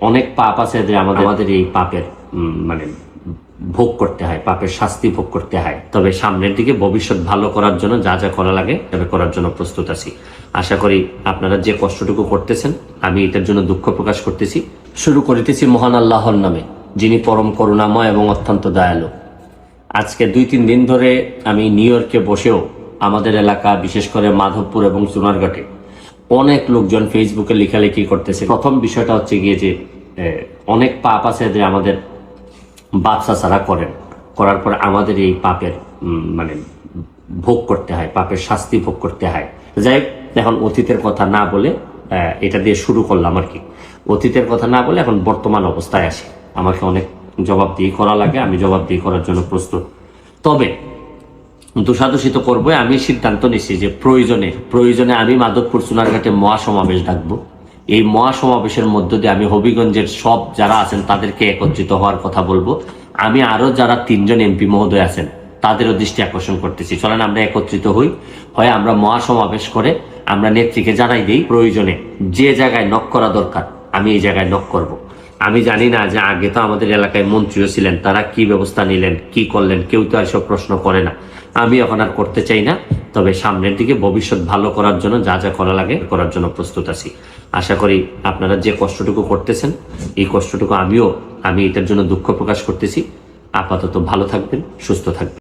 অনেক পাপ আছে যে আমাদের এই পাপের মানে ভোগ করতে হয়, পাপের শাস্তি ভোগ করতে হয়। তবে সামনের দিকে ভবিষ্যৎ ভালো করার জন্য যা যা করা লাগে তবে করার জন্য প্রস্তুত আছি। আশা করি আপনারা যে কষ্টটুকু করতেছেন আমি এটার জন্য দুঃখ প্রকাশ করতেছি। শুরু করিতেছি মহান আল্লাহর নামে, যিনি পরম করুণাময় এবং অত্যন্ত দয়ালু। আজকে 2-3 দিন ধরে আমি নিউ ইয়র্কে বসেও আমাদের এলাকা, বিশেষ করে মাধবপুর এবং চুনারঘাটে অনেক লোকজন ফেসবুকে লেখালেখি করতেছে। প্রথম বিষয়টা হচ্ছে গিয়ে যে অনেক পাপ আছে যে আমাদের বাপ চাচারা করার পর আমাদের এই পাপের মানে ভোগ করতে হয়, পাপের শাস্তি ভোগ করতে হয়। যাই হোক, এখন অতীতের কথা না বলে এটা দিয়ে শুরু করলাম আর কি। অতীতের কথা না বলে এখন বর্তমান অবস্থায় আসি। আমাকে অনেক জবাবদিহি করা লাগে, আমি জবাবদিহি করার জন্য প্রস্তুত। তবে দোষাদোষী তো করবো। আমি সিদ্ধান্ত নিচ্ছি যে প্রয়োজনে আমি মাধবপুর চুনারঘাটে মহাসমাবেশ ডাকবো। এই মহাসমাবেশের মধ্য দিয়ে আমি হবিগঞ্জের সব যারা আছেন তাদেরকে একত্রিত হওয়ার কথা বলবো। আমি আরো যারা 3 জন এমপি মহোদয় আছেন তাদেরও দৃষ্টি আকর্ষণ করতেছি। চলেন আমরা একত্রিত হই, হয় আমরা মহাসমাবেশ করে আমরা নেত্রীকে জানাই দিই, প্রয়োজনে যে জায়গায় নক করা দরকার আমি এই জায়গায় নক করব। আমি জানি না যে আগে তো আমাদের এলাকায় মন্ত্রীও ছিলেন, তারা কি ব্যবস্থা নিলেন, কি করলেন, কেউ তো এসব প্রশ্ন করে না। আমি এখন আর করতে চাই না। তবে সামনের দিকে ভবিষ্যৎ ভালো করার জন্য যা যা করা লাগে করার জন্য প্রস্তুত আছি। আশা করি আপনারা যে কষ্টটুকু করতেছেন এই কষ্টটুকু আমি এটার জন্য দুঃখ প্রকাশ করতেছি। আপাতত ভালো থাকবেন, সুস্থ থাকবেন।